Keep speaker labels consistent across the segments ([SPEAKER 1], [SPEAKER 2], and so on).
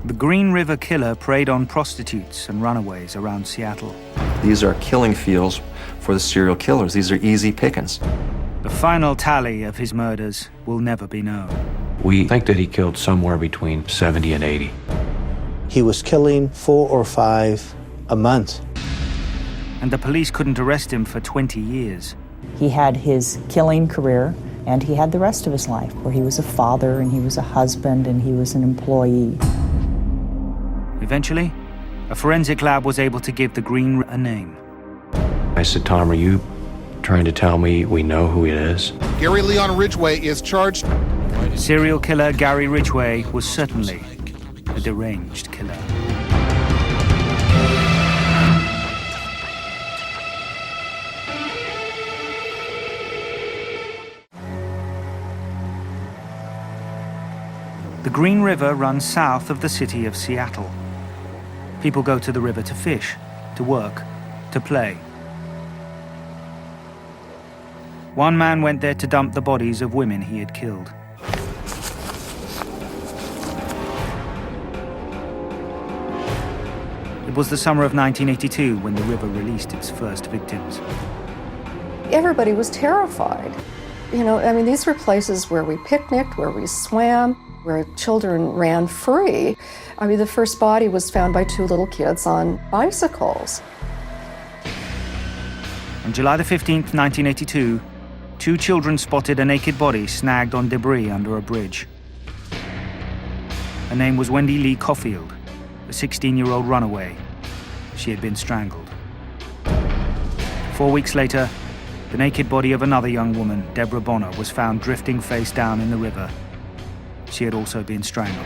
[SPEAKER 1] The Green River Killer preyed on prostitutes and runaways around Seattle.
[SPEAKER 2] These are killing fields for the serial killers. These are easy pickings.
[SPEAKER 1] The final tally of his murders will never be known.
[SPEAKER 3] We think that he killed somewhere between 70 and 80.
[SPEAKER 4] He was killing 4 or 5 a month.
[SPEAKER 1] And the police couldn't arrest him for 20 years.
[SPEAKER 5] He had his killing career, and he had the rest of his life, where he was a father, and he was a husband, and he was an employee.
[SPEAKER 1] Eventually, a forensic lab was able to give the Green a name.
[SPEAKER 3] I said, Tom, are you trying to tell me we know who it is?
[SPEAKER 6] Gary Leon Ridgway is charged.
[SPEAKER 1] Serial killer Gary Ridgway was certainly a deranged killer. The Green River runs south of the city of Seattle. People go to the river to fish, to work, to play. One man went there to dump the bodies of women he had killed. It was the summer of 1982 when the river released its first victims.
[SPEAKER 7] Everybody was terrified. You know, I mean, these were places where we picnicked, where we swam, where children ran free. I mean, the first body was found by 2 little kids on bicycles.
[SPEAKER 1] On July the 15th, 1982, 2 children spotted a naked body snagged on debris under a bridge. Her name was Wendy Lee Caulfield, a 16-year-old runaway. She had been strangled. 4 weeks later, the naked body of another young woman, Deborah Bonner, was found drifting face down in the river. She had also been strangled.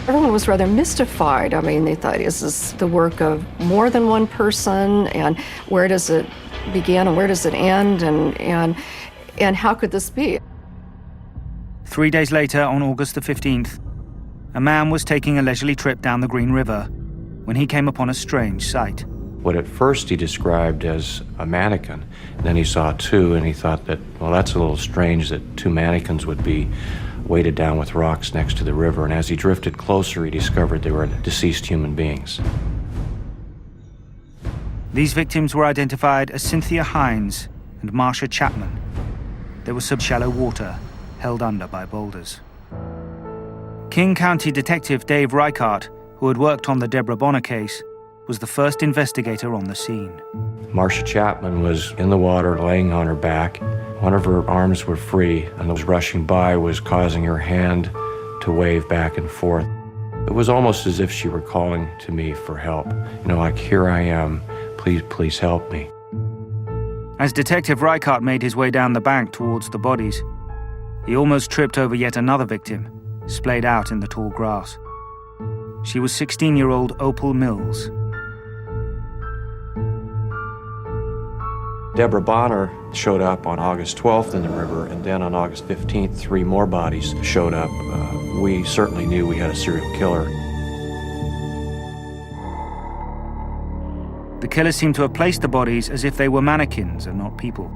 [SPEAKER 7] Everyone was rather mystified. I mean, they thought, is this the work of more than one person? And where does it begin and where does it end? And how could this be?
[SPEAKER 1] 3 days later, on August the 15th, a man was taking a leisurely trip down the Green River when he came upon a strange sight.
[SPEAKER 3] What at first he described as a mannequin. Then he saw 2, and he thought that, well, that's a little strange that 2 mannequins would be weighted down with rocks next to the river. And as he drifted closer, he discovered they were deceased human beings.
[SPEAKER 1] These victims were identified as Cynthia Hines and Marsha Chapman. They were sub-shallow water, held under by boulders. King County Detective Dave Reichart, who had worked on the Deborah Bonner case, was the first investigator on the scene.
[SPEAKER 3] Marsha Chapman was in the water, laying on her back. One of her arms were free, and those rushing by was causing her hand to wave back and forth. It was almost as if she were calling to me for help. You know, like, here I am, please help me.
[SPEAKER 1] As Detective Reichart made his way down the bank towards the bodies, he almost tripped over yet another victim, splayed out in the tall grass. She was 16-year-old Opal Mills.
[SPEAKER 3] Deborah Bonner showed up on August 12th in the river, and then on August 15th, 3 more bodies showed up. We certainly knew we had a serial killer.
[SPEAKER 1] The killer seemed to have placed the bodies as if they were mannequins and not people.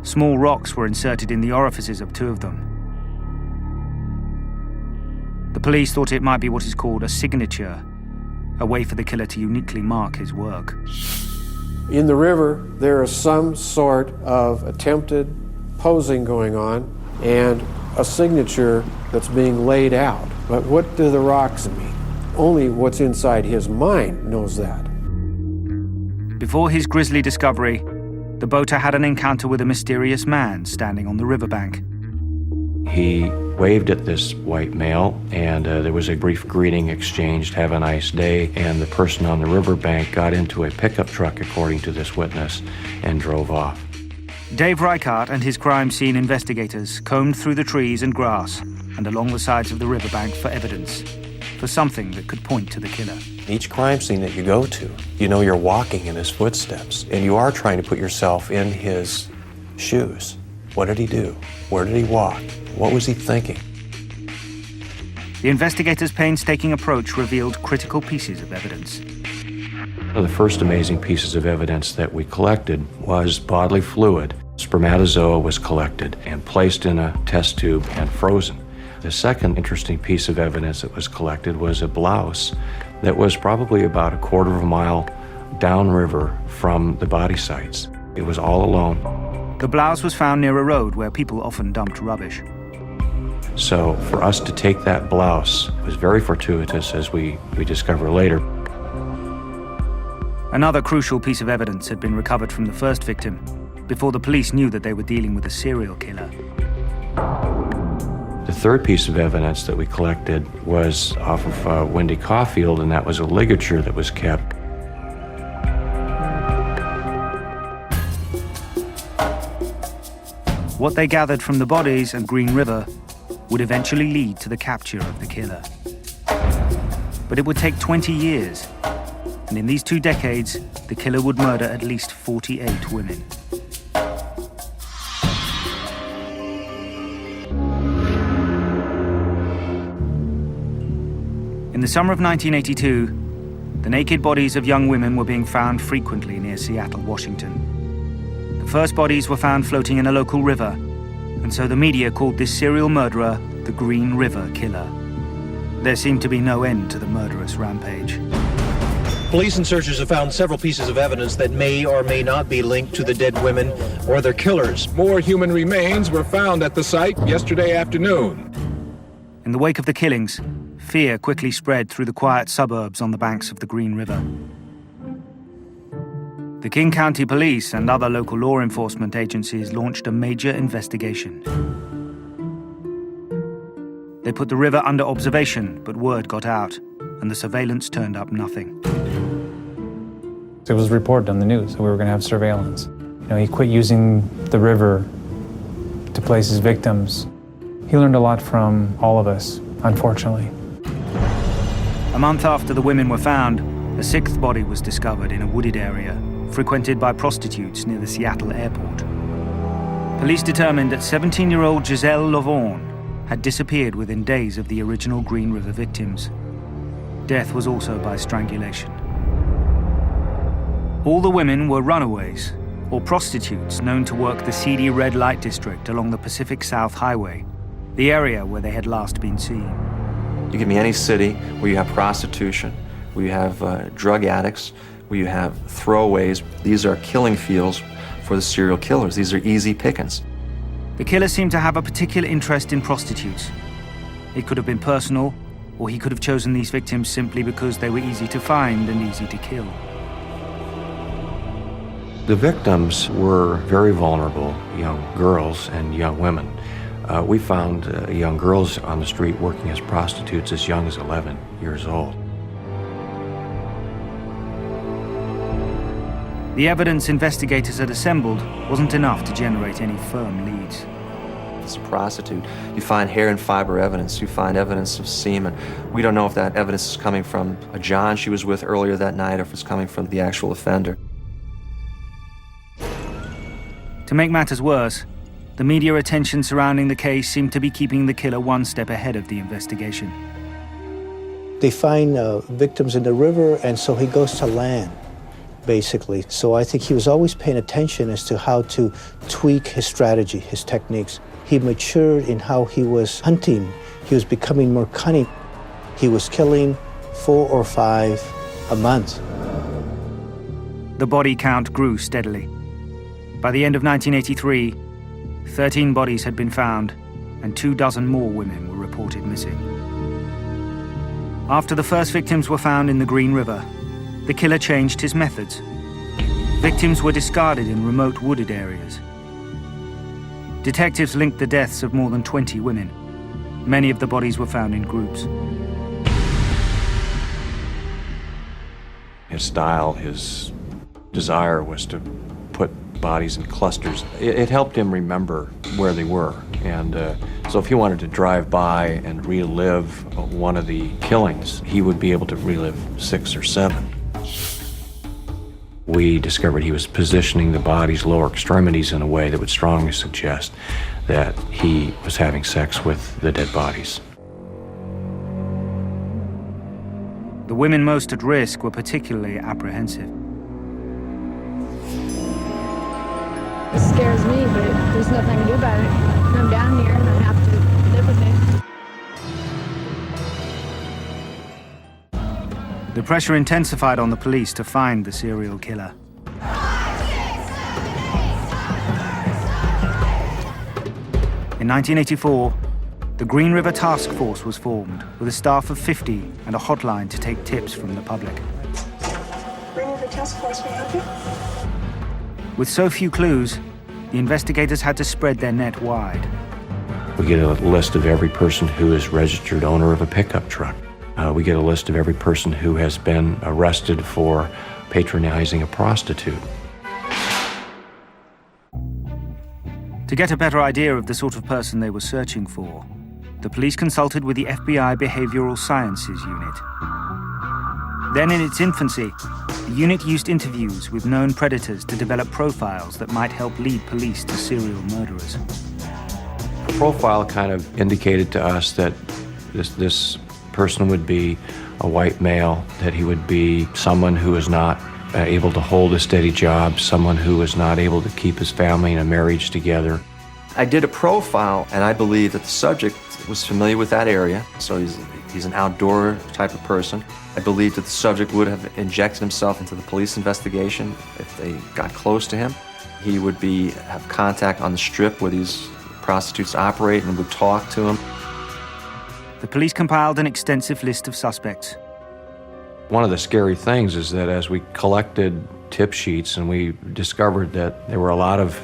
[SPEAKER 1] Small rocks were inserted in the orifices of 2 of them. The police thought it might be what is called a signature, a way for the killer to uniquely mark his work.
[SPEAKER 8] In the river, there is some sort of attempted posing going on and a signature that's being laid out. But what do the rocks mean? Only what's inside his mind knows that.
[SPEAKER 1] Before his grisly discovery, the boater had an encounter with a mysterious man standing on the riverbank.
[SPEAKER 3] He waved at this white male, and there was a brief greeting exchanged, "Have a nice day," and the person on the riverbank got into a pickup truck, according to this witness, and drove off.
[SPEAKER 1] Dave Reichart and his crime scene investigators combed through the trees and grass and along the sides of the riverbank for evidence, for something that could point to the killer.
[SPEAKER 9] Each crime scene that you go to, you know you're walking in his footsteps, and you are trying to put yourself in his shoes. What did he do? Where did he walk? What was he thinking?
[SPEAKER 1] The investigators' painstaking approach revealed critical pieces of evidence.
[SPEAKER 3] One of the first amazing pieces of evidence that we collected was bodily fluid. Spermatozoa was collected and placed in a test tube and frozen. The second interesting piece of evidence that was collected was a blouse that was probably about a quarter of a mile downriver from the body sites. It was all alone.
[SPEAKER 1] The blouse was found near a road where people often dumped rubbish.
[SPEAKER 3] So for us to take that blouse was very fortuitous, as we discover later.
[SPEAKER 1] Another crucial piece of evidence had been recovered from the first victim before the police knew that they were dealing with a serial killer.
[SPEAKER 3] The third piece of evidence that we collected was off of Wendy Caulfield, and that was a ligature that was kept.
[SPEAKER 1] What they gathered from the bodies and Green River would eventually lead to the capture of the killer. But it would take 20 years, and in these 2 decades, the killer would murder at least 48 women. In the summer of 1982, the naked bodies of young women were being found frequently near Seattle, Washington. The first bodies were found floating in a local river, and so the media called this serial murderer the Green River Killer. There seemed to be no end to the murderous rampage.
[SPEAKER 10] Police and searchers have found several pieces of evidence that may or may not be linked to the dead women or their killers.
[SPEAKER 11] More human remains were found at the site yesterday afternoon.
[SPEAKER 1] In the wake of the killings, fear quickly spread through the quiet suburbs on the banks of the Green River. The King County Police and other local law enforcement agencies launched a major investigation. They put the river under observation, but word got out, and the surveillance turned up nothing.
[SPEAKER 12] It was reported on the news that we were going to have surveillance. He quit using the river to place his victims. He learned a lot from all of us, unfortunately.
[SPEAKER 1] A month after the women were found, a 6th body was discovered in a wooded area frequented by prostitutes near the Seattle airport. Police determined that 17-year-old Giselle Lavaughn had disappeared within days of the original Green River victims. Death was also by strangulation. All the women were runaways or prostitutes known to work the seedy red light district along the Pacific South Highway, the area where they had last been seen.
[SPEAKER 2] You give me any city where you have prostitution, where you have drug addicts, where you have throwaways. These are killing fields for the serial killers. These are easy pickings.
[SPEAKER 1] The killer seemed to have a particular interest in prostitutes. It could have been personal, or he could have chosen these victims simply because they were easy to find and easy to kill.
[SPEAKER 3] The victims were very vulnerable young girls and young women. We found young girls on the street working as prostitutes as young as 11 years old.
[SPEAKER 1] The evidence investigators had assembled wasn't enough to generate any firm leads.
[SPEAKER 2] It's a prostitute. You find hair and fiber evidence. You find evidence of semen. We don't know if that evidence is coming from a John she was with earlier that night or if it's coming from the actual offender.
[SPEAKER 1] To make matters worse, the media attention surrounding the case seemed to be keeping the killer one step ahead of the investigation.
[SPEAKER 4] They find victims in the river, and so he goes to land, basically. So I think he was always paying attention as to how to tweak his strategy, his techniques. He matured in how he was hunting. He was becoming more cunning. He was killing 4 or 5 a month.
[SPEAKER 1] The body count grew steadily. By the end of 1983, 13 bodies had been found, and 24 more women were reported missing. After the first victims were found in the Green River, the killer changed his methods. Victims were discarded in remote wooded areas. Detectives linked the deaths of more than 20 women. Many of the bodies were found in groups.
[SPEAKER 3] His style, his desire was to put bodies in clusters. It helped him remember where they were. And so if he wanted to drive by and relive one of the killings, he would be able to relive 6 or 7. We discovered he was positioning the body's lower extremities in a way that would strongly suggest that he was having sex with the dead bodies.
[SPEAKER 1] The women most at risk were particularly apprehensive.
[SPEAKER 13] It scares me, but there's nothing I can do about it. I'm down here and I have to live with it.
[SPEAKER 1] The pressure intensified on the police to find the serial killer. In 1984, the Green River Task Force was formed with a staff of 50 and a hotline to take tips from the public.
[SPEAKER 14] Green River Task Force, may I help you?
[SPEAKER 1] With so few clues, the investigators had to spread their net wide.
[SPEAKER 3] We get a list of every person who is registered owner of a pickup truck. We get a list of every person who has been arrested for patronizing a prostitute.
[SPEAKER 1] To get a better idea of the sort of person they were searching for, the police consulted with the FBI Behavioral Sciences Unit. Then in its infancy, the unit used interviews with known predators to develop profiles that might help lead police to serial murderers.
[SPEAKER 3] The profile kind of indicated to us that this person would be a white male, that he would be someone who is not able to hold a steady job, someone who is not able to keep his family and a marriage together.
[SPEAKER 2] I did a profile, and I believe that the subject was familiar with that area, so he's an outdoor type of person. I believe that the subject would have injected himself into the police investigation if they got close to him. He would have contact on the strip where these prostitutes operate and would talk to him.
[SPEAKER 1] The police compiled an extensive list of suspects.
[SPEAKER 3] One of the scary things is that as we collected tip sheets and we discovered that there were a lot of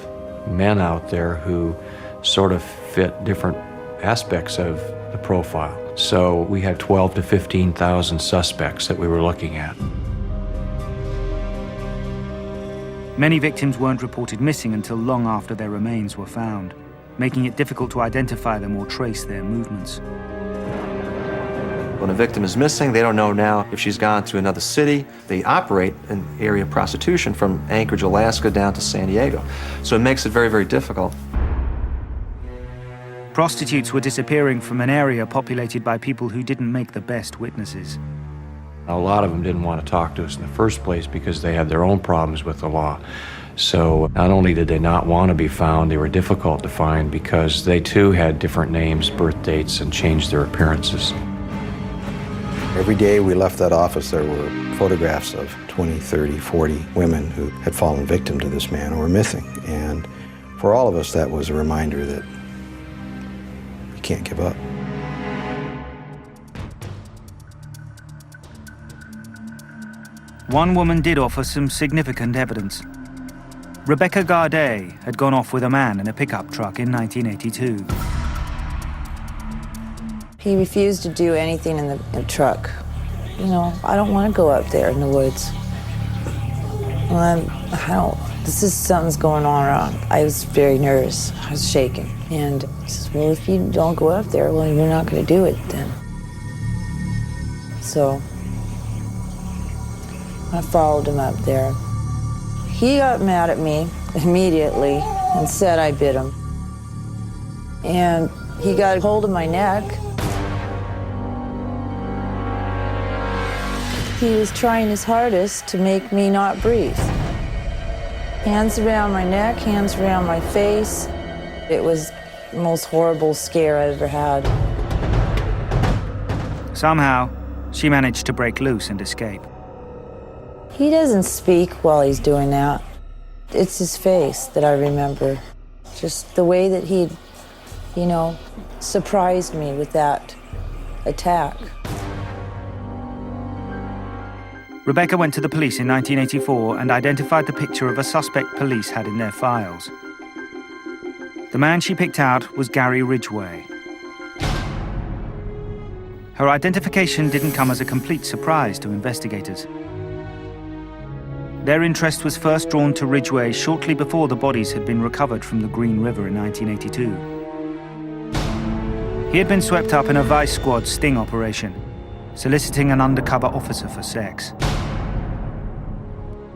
[SPEAKER 3] men out there who sort of fit different aspects of the profile. So we had 12 to 15,000 suspects that we were looking at.
[SPEAKER 1] Many victims weren't reported missing until long after their remains were found, making it difficult to identify them or trace their movements.
[SPEAKER 2] When a victim is missing, they don't know now if she's gone to another city. They operate in area prostitution from Anchorage, Alaska down to San Diego. So it makes it very, very difficult.
[SPEAKER 1] Prostitutes were disappearing from an area populated by people who didn't make the best witnesses.
[SPEAKER 3] A lot of them didn't want to talk to us in the first place because they had their own problems with the law. So not only did they not want to be found, they were difficult to find because they too had different names, birth dates, and changed their appearances.
[SPEAKER 15] Every day we left that office, there were photographs of 20, 30, 40 women who had fallen victim to this man or were missing. And for all of us, that was a reminder that you can't give up.
[SPEAKER 1] One woman did offer some significant evidence. Rebecca Garday had gone off with a man in a pickup truck in 1982.
[SPEAKER 16] He refused to do anything in the truck. You know, I don't want to go up there in the woods. Something's going on around. I was very nervous. I was shaking. And he says, well, if you don't go up there, well, you're not going to do it then. So I followed him up there. He got mad at me immediately and said I bit him. And he got a hold of my neck. He was trying his hardest to make me not breathe. Hands around my neck, hands around my face. It was the most horrible scare I've ever had.
[SPEAKER 1] Somehow, she managed to break loose and escape.
[SPEAKER 16] He doesn't speak while he's doing that. It's his face that I remember. Just the way that he, surprised me with that attack.
[SPEAKER 1] Rebecca went to the police in 1984 and identified the picture of a suspect police had in their files. The man she picked out was Gary Ridgway. Her identification didn't come as a complete surprise to investigators. Their interest was first drawn to Ridgway shortly before the bodies had been recovered from the Green River in 1982. He had been swept up in a Vice Squad sting operation, soliciting an undercover officer for sex.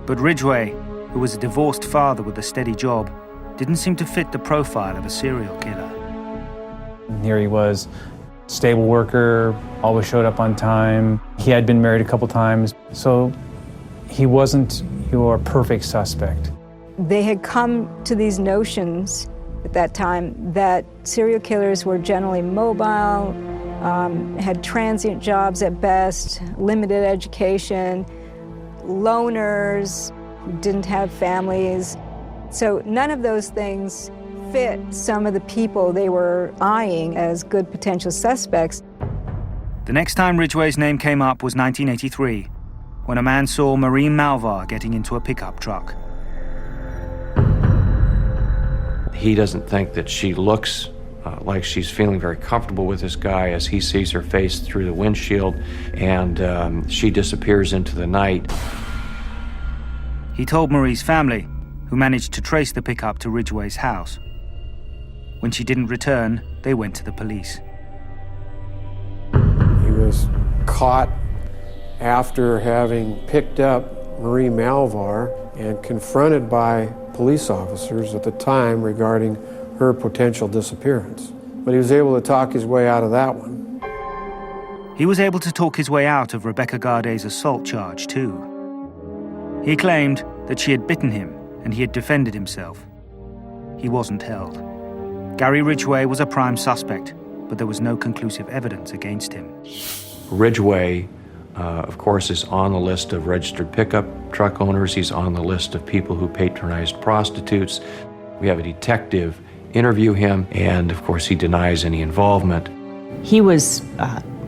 [SPEAKER 1] But Ridgway, who was a divorced father with a steady job, didn't seem to fit the profile of a serial killer.
[SPEAKER 12] And here he was, stable worker, always showed up on time. He had been married a couple times, so he wasn't your perfect suspect.
[SPEAKER 13] They had come to these notions at that time that serial killers were generally mobile, had transient jobs at best, limited education, loners, didn't have families. So none of those things fit some of the people they were eyeing as good potential suspects.
[SPEAKER 1] The next time Ridgway's name came up was 1983, when a man saw Marie Malvar getting into a pickup truck.
[SPEAKER 3] He doesn't think that she looks like she's feeling very comfortable with this guy as he sees her face through the windshield, and she disappears into the night.
[SPEAKER 1] He told Marie's family, who managed to trace the pickup to Ridgway's house. When she didn't return, they went to the police.
[SPEAKER 8] He was caught after having picked up Marie Malvar and confronted by police officers at the time regarding her potential disappearance. But he was able to talk his way out of that one.
[SPEAKER 1] He was able to talk his way out of Rebecca Gardet's assault charge, too. He claimed that she had bitten him and he had defended himself. He wasn't held. Gary Ridgway was a prime suspect, but there was no conclusive evidence against him.
[SPEAKER 3] Ridgway, of course, is on the list of registered pickup truck owners. He's on the list of people who patronized prostitutes. We have a detective interview him, and of course he denies any involvement.
[SPEAKER 5] He was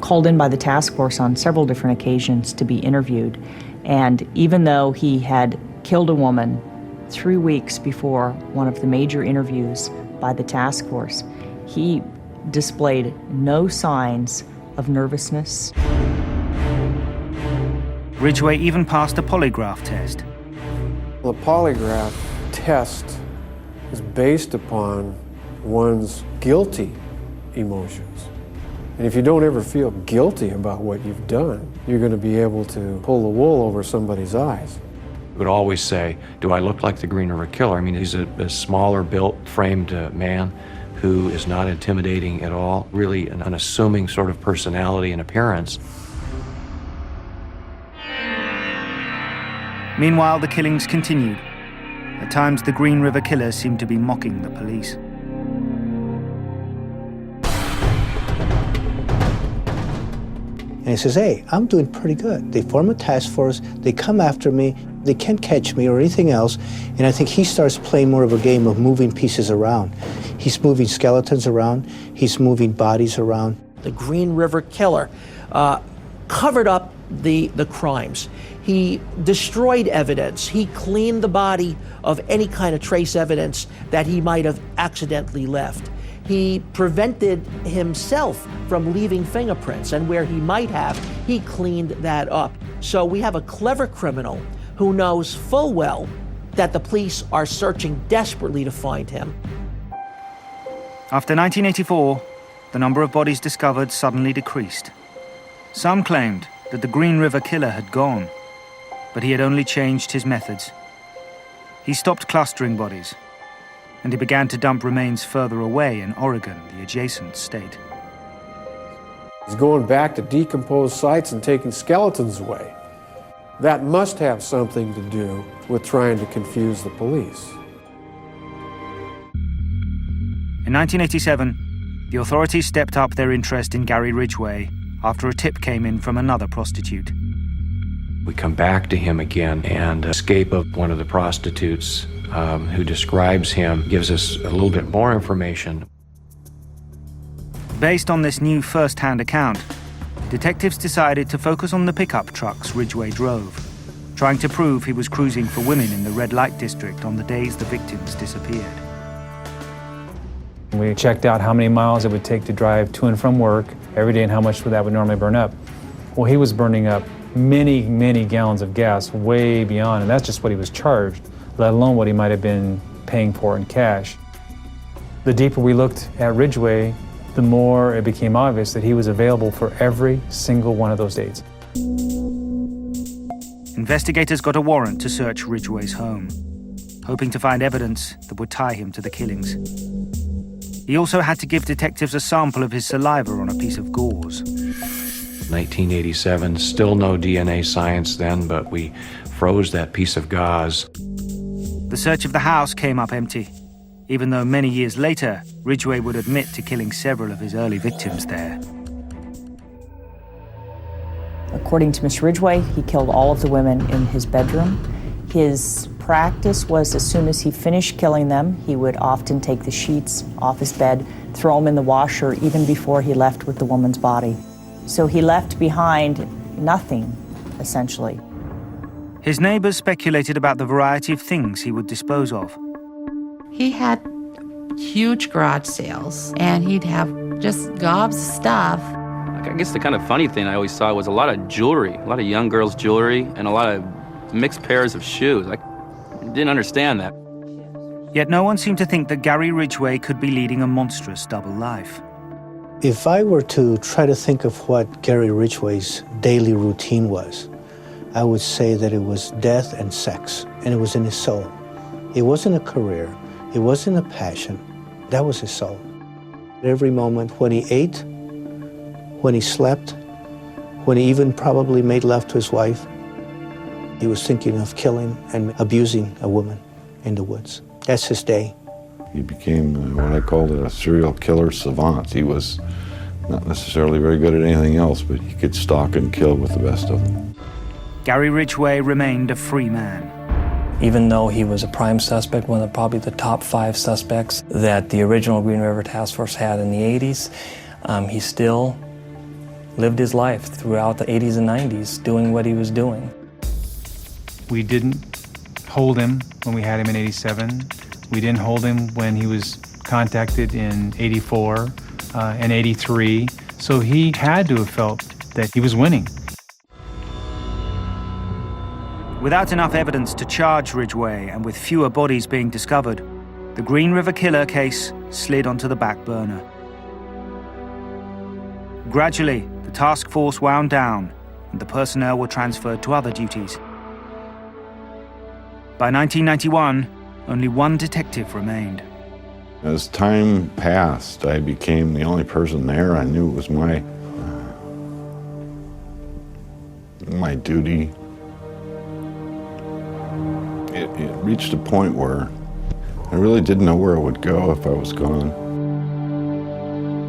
[SPEAKER 5] called in by the task force on several different occasions to be interviewed, and even though he had killed a woman 3 weeks before one of the major interviews by the task force, he displayed no signs of nervousness.
[SPEAKER 1] Ridgway even passed a polygraph test.
[SPEAKER 8] The polygraph test is based upon one's guilty emotions. And if you don't ever feel guilty about what you've done, you're going to be able to pull the wool over somebody's eyes.
[SPEAKER 3] Would always say, do I look like the Green River Killer? I mean, he's a smaller built, framed man who is not intimidating at all, really an unassuming sort of personality and appearance.
[SPEAKER 1] Meanwhile, the killings continued. At times, the Green River Killer seemed to be mocking the police.
[SPEAKER 4] And he says, hey, I'm doing pretty good. They form a task force, they come after me, they can't catch me or anything else. And I think he starts playing more of a game of moving pieces around. He's moving skeletons around, he's moving bodies around.
[SPEAKER 17] The Green River Killer covered up the crimes. He destroyed evidence. He cleaned the body of any kind of trace evidence that he might have accidentally left. He prevented himself from leaving fingerprints, and where he might have, he cleaned that up. So we have a clever criminal who knows full well that the police are searching desperately to find him.
[SPEAKER 1] After 1984, the number of bodies discovered suddenly decreased. Some claimed that the Green River Killer had gone, but he had only changed his methods. He stopped clustering bodies, and he began to dump remains further away in Oregon, the adjacent state.
[SPEAKER 8] He's going back to decomposed sites and taking skeletons away. That must have something to do with trying to confuse the police.
[SPEAKER 1] In 1987, the authorities stepped up their interest in Gary Ridgway after a tip came in from another prostitute.
[SPEAKER 3] We come back to him again, and escape of one of the prostitutes who describes him gives us a little bit more information.
[SPEAKER 1] Based on this new first-hand account, detectives decided to focus on the pickup trucks Ridgway drove, trying to prove he was cruising for women in the red light district on the days the victims disappeared.
[SPEAKER 12] We checked out how many miles it would take to drive to and from work every day and how much that would normally burn up. Well, he was burning up many, many gallons of gas way beyond, and that's just what he was charged, let alone what he might have been paying for in cash. The deeper we looked at Ridgway, the more it became obvious that he was available for every single one of those dates.
[SPEAKER 1] Investigators got a warrant to search Ridgway's home, hoping to find evidence that would tie him to the killings. He also had to give detectives a sample of his saliva on a piece of gauze.
[SPEAKER 3] 1987, still no DNA science then, but we froze that piece of gauze.
[SPEAKER 1] The search of the house came up empty, even though many years later, Ridgway would admit to killing several of his early victims there.
[SPEAKER 5] According to Miss Ridgway, he killed all of the women in his bedroom. His practice was as soon as he finished killing them, he would often take the sheets off his bed, throw them in the washer even before he left with the woman's body. So he left behind nothing, essentially.
[SPEAKER 1] His neighbors speculated about the variety of things he would dispose of.
[SPEAKER 18] He had huge garage sales, and he'd have just gobs of stuff.
[SPEAKER 19] I guess the kind of funny thing I always saw was a lot of jewelry, a lot of young girls' jewelry, and a lot of mixed pairs of shoes. I didn't understand that.
[SPEAKER 1] Yet no one seemed to think that Gary Ridgway could be leading a monstrous double life.
[SPEAKER 4] If I were to try to think of what Gary Ridgway's daily routine was, I would say that it was death and sex, and it was in his soul. It wasn't a career. It wasn't a passion. That was his soul. Every moment, when he ate, when he slept, when he even probably made love to his wife, he was thinking of killing and abusing a woman in the woods. That's his day.
[SPEAKER 20] He became what I called a serial killer savant. He was not necessarily very good at anything else, but he could stalk and kill with the best of them.
[SPEAKER 1] Gary Ridgway remained a free man.
[SPEAKER 21] Even though he was a prime suspect, one of probably the top 5 suspects that the original Green River Task Force had in the 80s, he still lived his life throughout the 80s and 90s doing what he was doing.
[SPEAKER 12] We didn't hold him when we had him in 87. We didn't hold him when he was contacted in 84 and 83. So he had to have felt that he was winning.
[SPEAKER 1] Without enough evidence to charge Ridgway and with fewer bodies being discovered, the Green River Killer case slid onto the back burner. Gradually, the task force wound down and the personnel were transferred to other duties. By 1991, only one detective remained.
[SPEAKER 20] As time passed, I became the only person there. I knew it was my duty. It reached a point where I really didn't know where I would go if I was gone.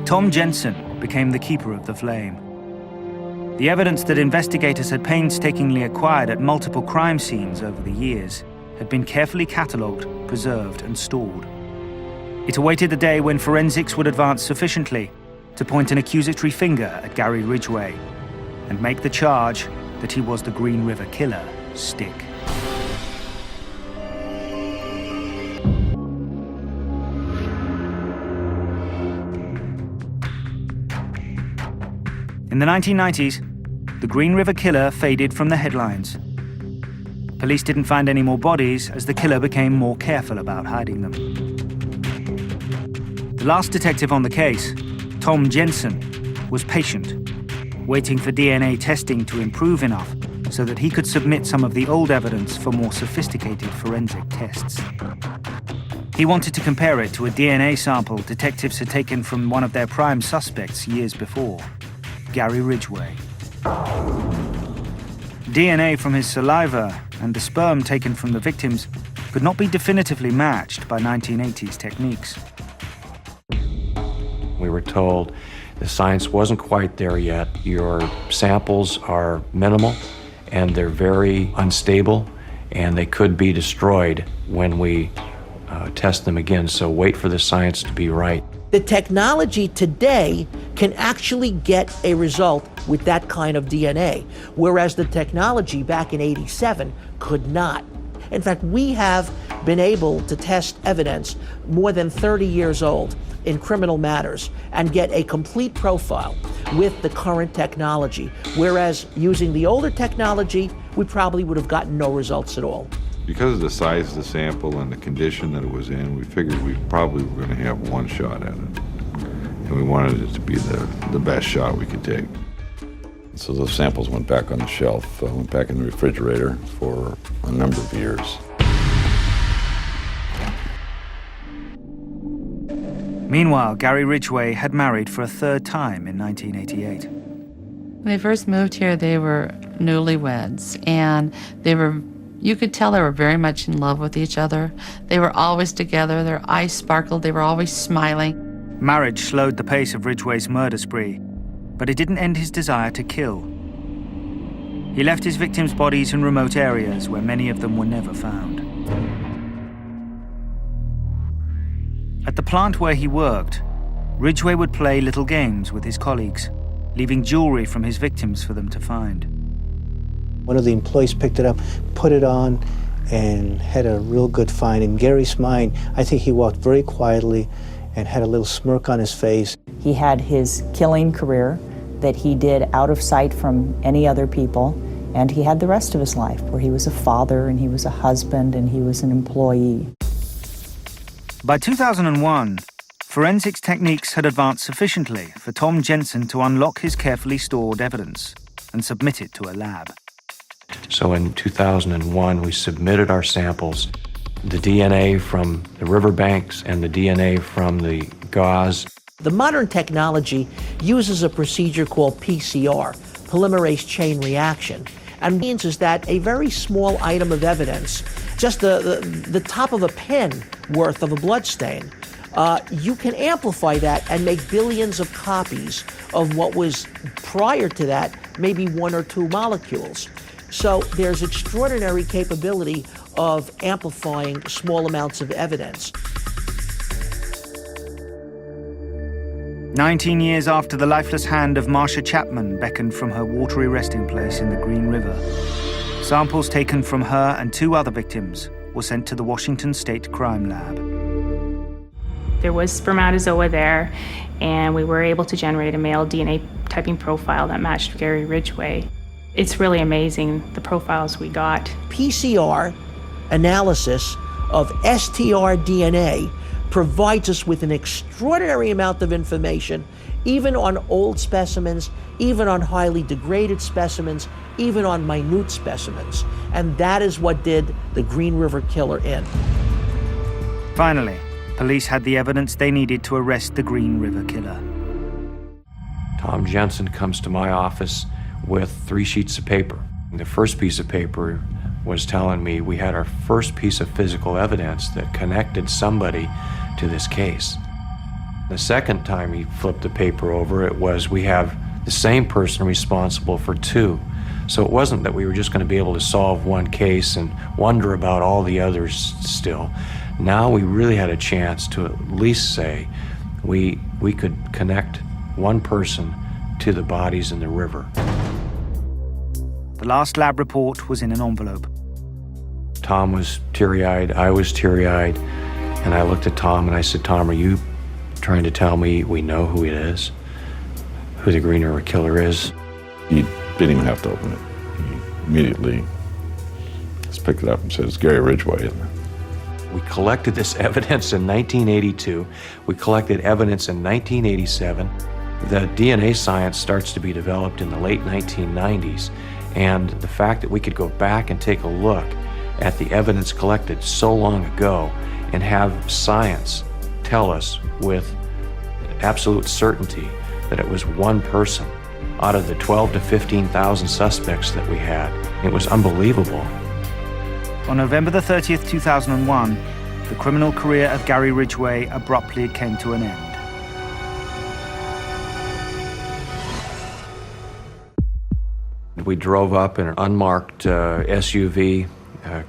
[SPEAKER 1] Tom Jensen became the keeper of the flame. The evidence that investigators had painstakingly acquired at multiple crime scenes over the years had been carefully catalogued, preserved, and stored. It awaited the day when forensics would advance sufficiently to point an accusatory finger at Gary Ridgway and make the charge that he was the Green River Killer stick. In the 1990s, the Green River Killer faded from the headlines. Police didn't find any more bodies as the killer became more careful about hiding them. The last detective on the case, Tom Jensen, was patient, waiting for DNA testing to improve enough so that he could submit some of the old evidence for more sophisticated forensic tests. He wanted to compare it to a DNA sample detectives had taken from one of their prime suspects years before, Gary Ridgway. DNA from his saliva and the sperm taken from the victims could not be definitively matched by 1980s techniques.
[SPEAKER 3] We were told the science wasn't quite there yet. Your samples are minimal and they're very unstable and they could be destroyed when we test them again, so wait for the science to be right.
[SPEAKER 17] The technology today can actually get a result with that kind of DNA, whereas the technology back in '87 could not. In fact, we have been able to test evidence more than 30 years old in criminal matters and get a complete profile with the current technology, whereas using the older technology, we probably would have gotten no results at all.
[SPEAKER 20] Because of the size of the sample and the condition that it was in, we figured we probably were going to have one shot at it. And we wanted it to be the best shot we could take. So those samples went back on the shelf, went back in the refrigerator for a number of years.
[SPEAKER 1] Meanwhile, Gary Ridgway had married for a third time in 1988.
[SPEAKER 18] When they first moved here, they were newlyweds, and you could tell they were very much in love with each other. They were always together, their eyes sparkled, they were always smiling.
[SPEAKER 1] Marriage slowed the pace of Ridgway's murder spree, but it didn't end his desire to kill. He left his victims' bodies in remote areas where many of them were never found. At the plant where he worked, Ridgway would play little games with his colleagues, leaving jewelry from his victims for them to find.
[SPEAKER 4] One of the employees picked it up, put it on, and had a real good find. In Gary's mind, I think he walked very quietly and had a little smirk on his face.
[SPEAKER 5] He had his killing career that he did out of sight from any other people, and he had the rest of his life where he was a father and he was a husband and he was an employee.
[SPEAKER 1] By 2001, forensics techniques had advanced sufficiently for Tom Jensen to unlock his carefully stored evidence and submit it to a lab.
[SPEAKER 3] So in 2001, we submitted our samples, the DNA from the riverbanks and the DNA from the gauze.
[SPEAKER 17] The modern technology uses a procedure called PCR, polymerase chain reaction, and means is that a very small item of evidence, just the top of a pen worth of a blood stain, you can amplify that and make billions of copies of what was prior to that, maybe 1 or 2 molecules. So there's extraordinary capability of amplifying small amounts of evidence.
[SPEAKER 1] 19 years after the lifeless hand of Marcia Chapman beckoned from her watery resting place in the Green River, samples taken from her and 2 other victims were sent to the Washington State Crime Lab.
[SPEAKER 6] There was spermatozoa there, and we were able to generate a male DNA typing profile that matched Gary Ridgway. It's really amazing, the profiles we got.
[SPEAKER 17] PCR analysis of STR DNA provides us with an extraordinary amount of information, even on old specimens, even on highly degraded specimens, even on minute specimens. And that is what did the Green River Killer in.
[SPEAKER 1] Finally, police had the evidence they needed to arrest the Green River Killer.
[SPEAKER 3] Tom Jensen comes to my office with 3 sheets of paper. The first piece of paper was telling me we had our first piece of physical evidence that connected somebody to this case. The second time he flipped the paper over, it was we have the same person responsible for 2. So it wasn't that we were just going to be able to solve one case and wonder about all the others still. Now we really had a chance to at least say we could connect one person to the bodies in the river.
[SPEAKER 1] The last lab report was in an envelope.
[SPEAKER 3] Tom was teary-eyed, I was teary-eyed, and I looked at Tom and I said, Tom, are you trying to tell me we know who it is? Who the Green River Killer is?
[SPEAKER 20] He didn't even have to open it. He immediately just picked it up and said, it's Gary Ridgway.
[SPEAKER 3] We collected this evidence in 1982. We collected evidence in 1987. The DNA science starts to be developed in the late 1990s. And the fact that we could go back and take a look at the evidence collected so long ago and have science tell us with absolute certainty that it was one person out of the 12 to 15,000 suspects that we had. It was unbelievable.
[SPEAKER 1] On November the 30th, 2001, the criminal career of Gary Ridgway abruptly came to an end.
[SPEAKER 3] We drove up in an unmarked SUV,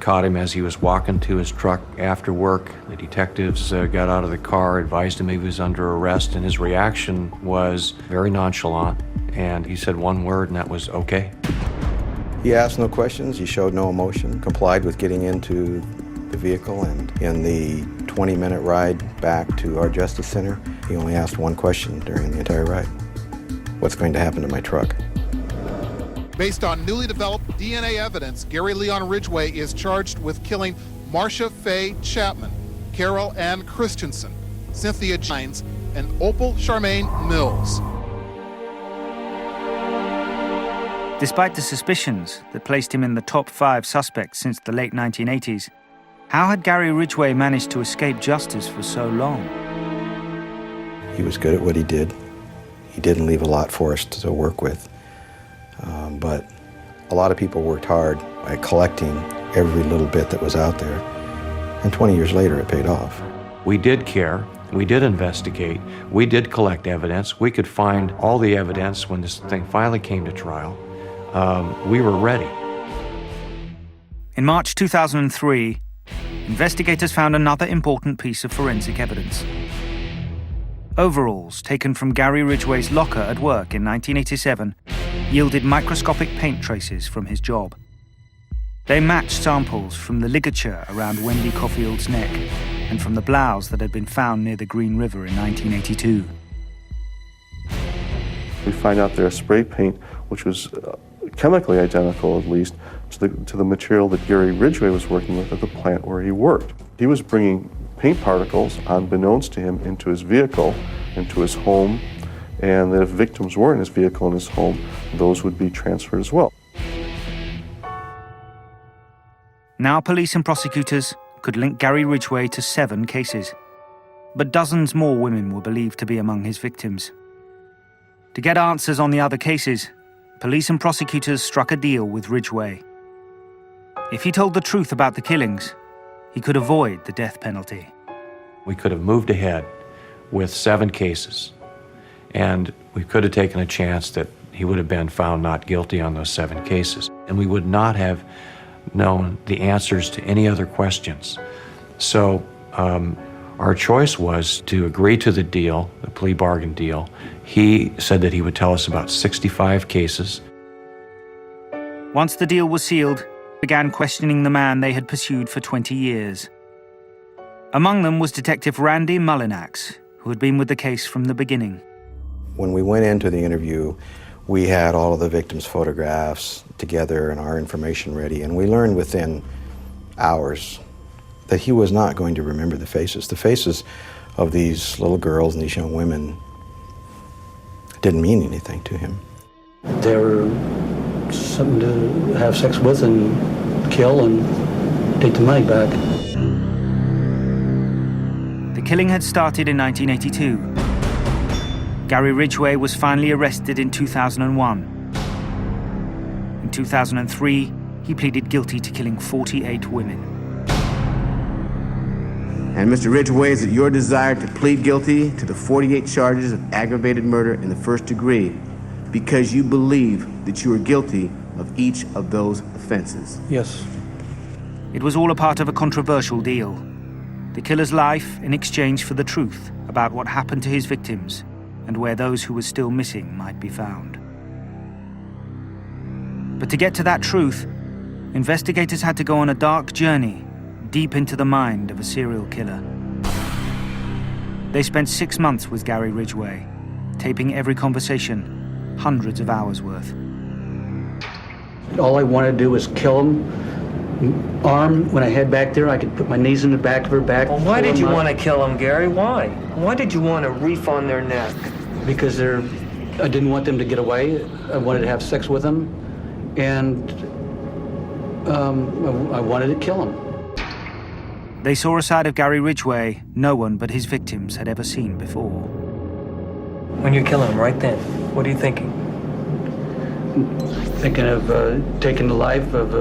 [SPEAKER 3] caught him as he was walking to his truck after work. The detectives got out of the car, advised him he was under arrest, and his reaction was very nonchalant. And he said one word, and that was, okay.
[SPEAKER 15] He asked no questions, he showed no emotion, complied with getting into the vehicle, and in the 20-minute ride back to our Justice Center, he only asked one question during the entire ride. What's going to happen to my truck?
[SPEAKER 11] Based on newly developed DNA evidence, Gary Leon Ridgway is charged with killing Marcia Faye Chapman, Carol Ann Christensen, Cynthia Gines, and Opal Charmaine Mills.
[SPEAKER 1] Despite the suspicions that placed him in the top 5 suspects since the late 1980s, how had Gary Ridgway managed to escape justice for so long?
[SPEAKER 15] He was good at what he did. He didn't leave a lot for us to work with. But a lot of people worked hard at collecting every little bit that was out there. And 20 years later, it paid off.
[SPEAKER 3] We did care. We did investigate. We did collect evidence. We could find all the evidence when this thing finally came to trial. we were ready.
[SPEAKER 1] In March 2003, investigators found another important piece of forensic evidence. Overalls taken from Gary Ridgway's locker at work in 1987 yielded microscopic paint traces from his job. They matched samples from the ligature around Wendy Caulfield's neck and from the blouse that had been found near the Green River in 1982.
[SPEAKER 7] We find out there's spray paint, which was chemically identical, at least, to the material that Gary Ridgway was working with at the plant where he worked. He was bringing paint particles, unbeknownst to him, into his vehicle, into his home, and that if victims were in his vehicle and his home, those would be transferred as well.
[SPEAKER 1] Now police and prosecutors could link Gary Ridgway to 7 cases, but dozens more women were believed to be among his victims. To get answers on the other cases, police and prosecutors struck a deal with Ridgway. If he told the truth about the killings, he could avoid the death penalty.
[SPEAKER 3] We could have moved ahead with 7 cases, and we could have taken a chance that he would have been found not guilty on those 7 cases, and we would not have known the answers to any other questions. So our choice was to agree to the deal, the plea bargain deal. He said that he would tell us about 65 cases.
[SPEAKER 1] Once the deal was sealed, began questioning the man they had pursued for 20 years. Among them was Detective Randy Mullinax, who had been with the case from the beginning.
[SPEAKER 15] When we went into the interview, we had all of the victims' photographs together and our information ready, and we learned within hours that he was not going to remember the faces. The faces of these little girls and these young women didn't mean anything to him.
[SPEAKER 22] They were something to have sex with and kill and take the money back.
[SPEAKER 1] The killing had started in 1982. Gary Ridgway was finally arrested in 2001. In 2003, he pleaded guilty to killing 48 women.
[SPEAKER 23] And Mr. Ridgway, is it your desire to plead guilty to the 48 charges of aggravated murder in the first degree because you believe that you are guilty of each of those offenses?
[SPEAKER 22] Yes.
[SPEAKER 1] It was all a part of a controversial deal. The killer's life in exchange for the truth about what happened to his victims and where those who were still missing might be found. But to get to that truth, investigators had to go on a dark journey deep into the mind of a serial killer. They spent 6 months with Gary Ridgway, taping every conversation, hundreds of hours worth.
[SPEAKER 22] All I wanted to do was kill him. Arm, when I head back there, I could put my knees in the back of her back.
[SPEAKER 24] Well, why did you want to kill him, Gary? Why? Why did you want to reef on their neck?
[SPEAKER 22] Because I didn't want them to get away. I wanted to have sex with them, and I wanted to kill him.
[SPEAKER 1] They saw a side of Gary Ridgway no one but his victims had ever seen before.
[SPEAKER 24] When you kill him right then, what are you thinking?
[SPEAKER 22] Thinking of taking the life of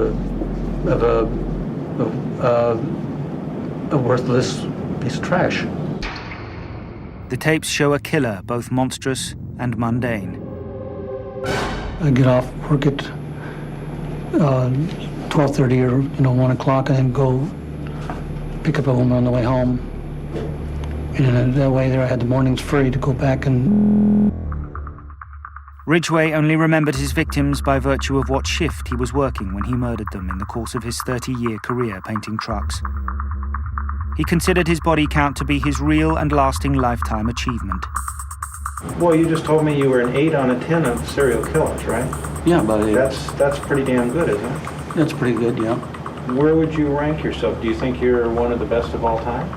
[SPEAKER 22] a worthless piece of trash.
[SPEAKER 1] The tapes show a killer both monstrous and mundane.
[SPEAKER 22] I get off work at 12:30 or 1 o'clock, and then go pick up a woman on the way home. And that way there I had the mornings free to go back and...
[SPEAKER 1] Ridgway only remembered his victims by virtue of what shift he was working when he murdered them in the course of his 30-year career painting trucks. He considered his body count to be his real and lasting lifetime achievement.
[SPEAKER 12] Well, you just told me you were an 8 on a 10 of serial killers, right?
[SPEAKER 22] Yeah, about 8.
[SPEAKER 12] That's pretty damn good, isn't it?
[SPEAKER 22] That's pretty good, yeah.
[SPEAKER 12] Where would you rank yourself? Do you think you're one of the best of all time?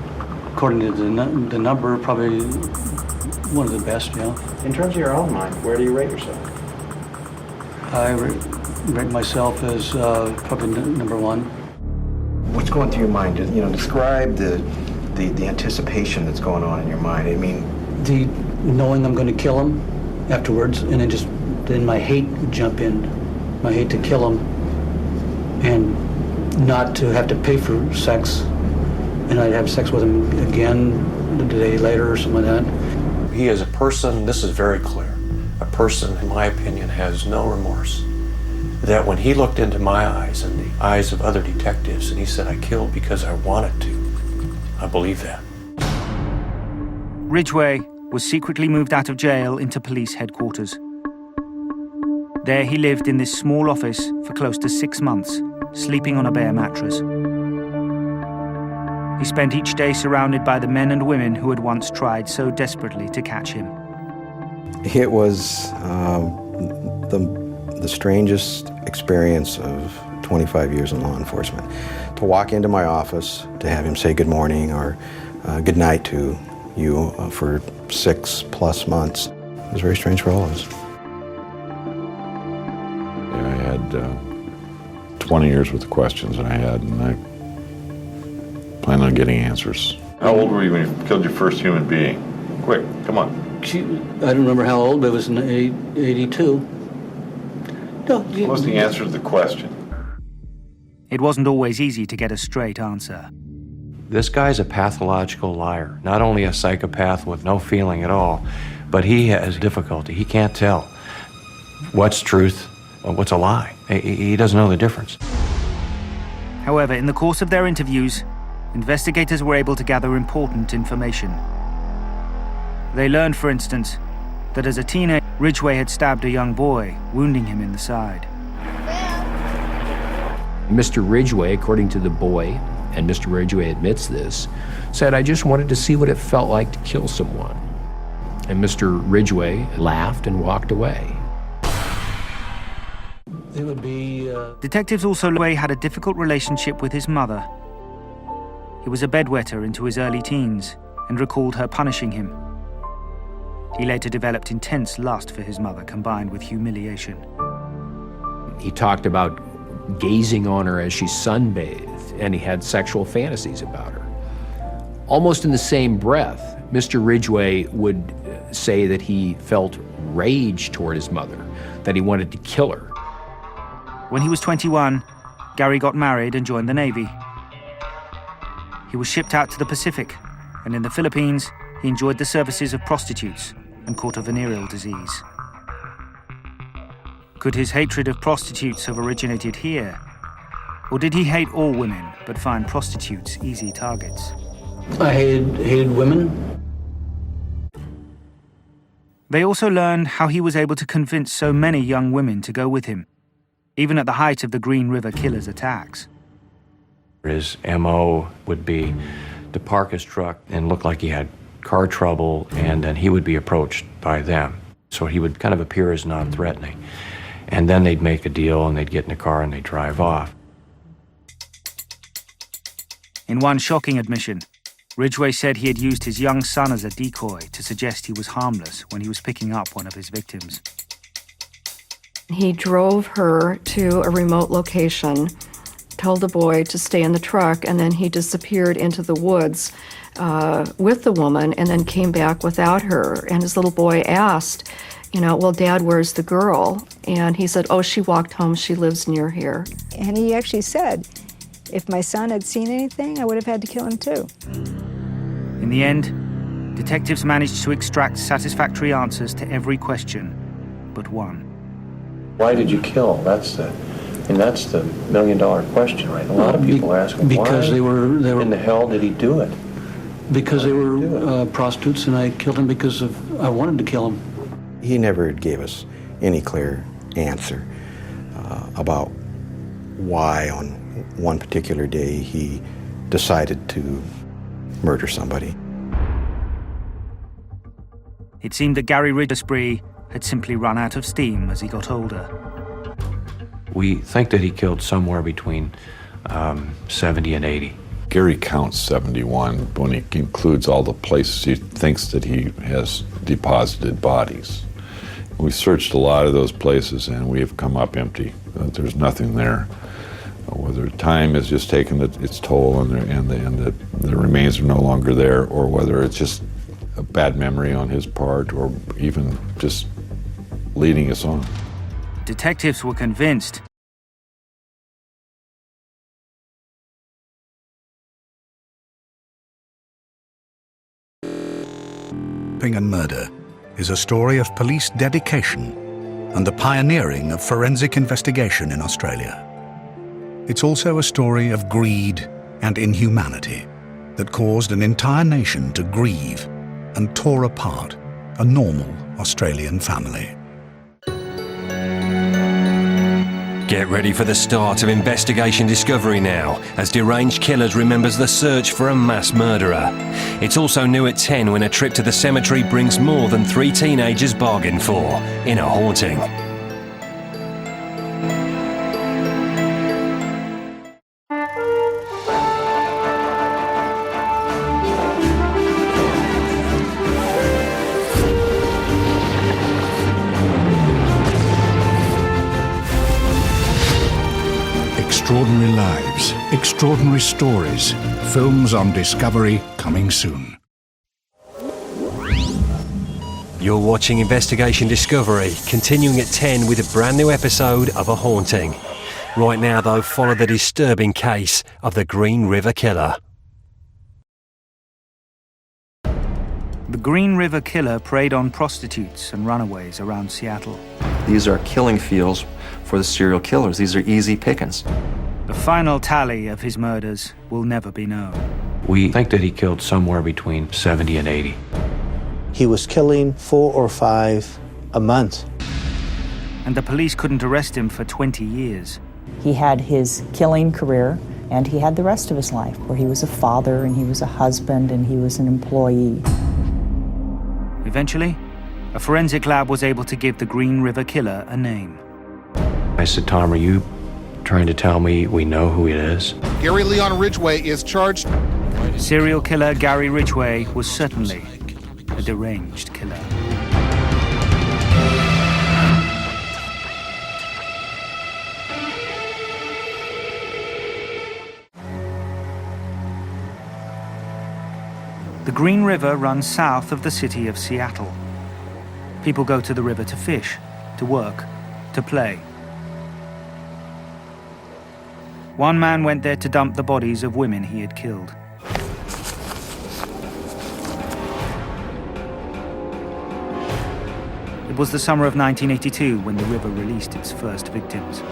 [SPEAKER 22] According to the number, probably one of the best, yeah.
[SPEAKER 12] In terms of your own mind, where do you rate yourself?
[SPEAKER 22] I rate myself as probably number 1.
[SPEAKER 15] What's going through your mind? Describe the anticipation that's going on in your mind. I mean,
[SPEAKER 22] the knowing I'm going to kill him afterwards, and then my hate would jump in. My hate to kill him, and not to have to pay for sex, and I'd have sex with him again the day later or something like that.
[SPEAKER 9] He is a person, this is very clear, a person, in my opinion, has no remorse. that when he looked into my eyes and the eyes of other detectives and he said, I killed because I wanted to, I believe that.
[SPEAKER 1] Ridgway was secretly moved out of jail into police headquarters. There he lived in this small office for close to 6 months, sleeping on a bare mattress. He spent each day surrounded by the men and women who had once tried so desperately to catch him.
[SPEAKER 15] It was the strangest experience of 25 years in law enforcement. To walk into my office, to have him say good morning or good night to you for 6+ months, it was very strange for all of us.
[SPEAKER 20] Yeah, I had 20 years worth of questions, and I plan on getting answers. How old were you when you killed your first human being? Quick, come on.
[SPEAKER 22] I don't remember how old, but it was in 82. No,
[SPEAKER 20] What's the answer to the question?
[SPEAKER 1] It wasn't always easy to get a straight answer.
[SPEAKER 3] This guy's a pathological liar, not only a psychopath with no feeling at all, but he has difficulty. He can't tell what's truth or what's a lie. He doesn't know the difference.
[SPEAKER 1] However, in the course of their interviews, investigators were able to gather important information. They learned, for instance, that as a teenager, Ridgway had stabbed a young boy, wounding him in the side.
[SPEAKER 2] Mr. Ridgway, according to the boy, and Mr. Ridgway admits this, said, I just wanted to see what it felt like to kill someone. And Mr. Ridgway laughed and walked away.
[SPEAKER 22] It would be...
[SPEAKER 1] Detectives also Ridgway had a difficult relationship with his mother. He was a bedwetter into his early teens and recalled her punishing him. He later developed intense lust for his mother combined with humiliation.
[SPEAKER 2] He talked about gazing on her as she sunbathed, and he had sexual fantasies about her. Almost in the same breath, Mr. Ridgway would say that he felt rage toward his mother, that he wanted to kill her.
[SPEAKER 1] When he was 21, Gary got married and joined the Navy. He was shipped out to the Pacific, and in the Philippines, he enjoyed the services of prostitutes and caught a venereal disease. Could his hatred of prostitutes have originated here? Or did he hate all women, but find prostitutes easy targets?
[SPEAKER 22] I hated women.
[SPEAKER 1] They also learned how he was able to convince so many young women to go with him, even at the height of the Green River Killer's attacks.
[SPEAKER 3] His M.O. would be to park his truck and look like he had car trouble, and then he would be approached by them. So he would kind of appear as non-threatening. And then they'd make a deal, and they'd get in a car and they'd drive off.
[SPEAKER 1] In one shocking admission, Ridgway said he had used his young son as a decoy to suggest he was harmless when he was picking up one of his victims.
[SPEAKER 10] He drove her to a remote location, told the boy to stay in the truck, and then he disappeared into the woods with the woman and then came back without her. And his little boy asked, well, Dad, where's the girl? And he said, oh, she walked home. She lives near here.
[SPEAKER 13] And he actually said, if my son had seen anything, I would have had to kill him too.
[SPEAKER 1] In the end, detectives managed to extract satisfactory answers to every question but one.
[SPEAKER 9] Why did you kill? That's the $1 million question, right? A lot of people are asking,
[SPEAKER 22] because
[SPEAKER 9] why
[SPEAKER 22] they were
[SPEAKER 9] in the hell did he do it?
[SPEAKER 22] Because they were prostitutes, and I killed him because I wanted to kill him.
[SPEAKER 15] He never gave us any clear answer about why on one particular day he decided to murder somebody.
[SPEAKER 1] It seemed that Gary Ridgway's spree had simply run out of steam as he got older.
[SPEAKER 3] We think that he killed somewhere between 70 and 80.
[SPEAKER 20] Gary counts 71 when he includes all the places he thinks that he has deposited bodies. We searched a lot of those places and we have come up empty. There's nothing there. Whether time has just taken its toll and the remains are no longer there, or whether it's just a bad memory on his part, or even just leading us on.
[SPEAKER 1] Detectives were convinced
[SPEAKER 14] and murder is a story of police dedication,
[SPEAKER 8] and the pioneering of forensic investigation in Australia. It's also a story of greed and inhumanity that caused an entire nation to grieve and tore apart a normal Australian family.
[SPEAKER 14] Get ready for the start of Investigation Discovery now, as Deranged Killers remembers the search for a mass murderer. It's also new at 10 when a trip to the cemetery brings more than 3 teenagers bargained for in a haunting.
[SPEAKER 8] Extraordinary lives, extraordinary stories. Films on Discovery coming soon.
[SPEAKER 14] You're watching Investigation Discovery, continuing at 10 with a brand new episode of A Haunting. Right now, though, follow the disturbing case of the Green River Killer.
[SPEAKER 1] The Green River Killer preyed on prostitutes and runaways around Seattle.
[SPEAKER 9] These are killing fields for the serial killers. These are easy pickings.
[SPEAKER 1] The final tally of his murders will never be known.
[SPEAKER 3] We think that he killed somewhere between 70 and 80.
[SPEAKER 4] He was killing 4 or 5 a month.
[SPEAKER 1] And the police couldn't arrest him for 20 years.
[SPEAKER 5] He had his killing career, and he had the rest of his life, where he was a father, and he was a husband, and he was an employee.
[SPEAKER 1] Eventually, a forensic lab was able to give the Green River Killer a name.
[SPEAKER 3] I said, Tom, are you trying to tell me we know who it is?
[SPEAKER 11] Gary Leon Ridgway is charged.
[SPEAKER 1] Serial killer Gary Ridgway was certainly a deranged killer. The Green River runs south of the city of Seattle. People go to the river to fish, to work, to play. One man went there to dump the bodies of women he had killed. It was the summer of 1982 when the river released its first victims.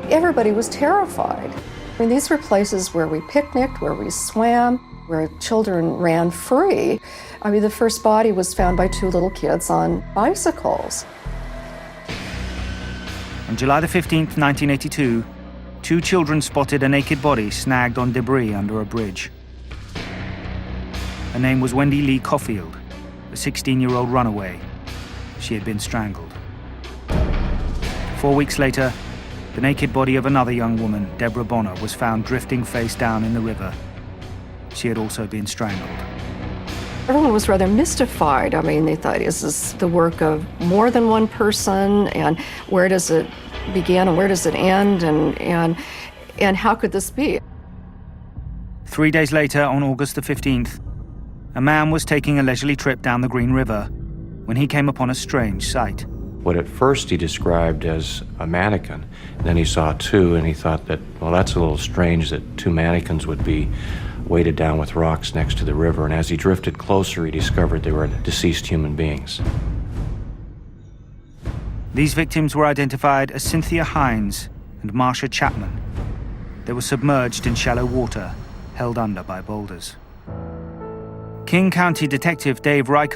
[SPEAKER 10] Everybody was terrified. I mean, these were places where we picnicked, where we swam, where children ran free. I mean, the first body was found by 2 little kids on bicycles.
[SPEAKER 1] On July the 15th, 1982, 2 children spotted a naked body snagged on debris under a bridge. Her name was Wendy Lee Caulfield, a 16-year-old runaway. She had been strangled. 4 weeks later, the naked body of another young woman, Deborah Bonner, was found drifting face down in the river. She had also been strangled.
[SPEAKER 10] Everyone was rather mystified. I mean, they thought, is this the work of more than one person? And where does it begin and where does it end? And how could this be?
[SPEAKER 1] 3 days later, on August the 15th, a man was taking a leisurely trip down the Green River when he came upon a strange sight.
[SPEAKER 3] What at first he described as a mannequin. Then he saw 2 and he thought that, well, that's a little strange that 2 mannequins would be weighted down with rocks next to the river. And as he drifted closer, he discovered they were deceased human beings.
[SPEAKER 1] These victims were identified as Cynthia Hines and Marcia Chapman. They were submerged in shallow water, held under by boulders. King County Detective Dave Reichert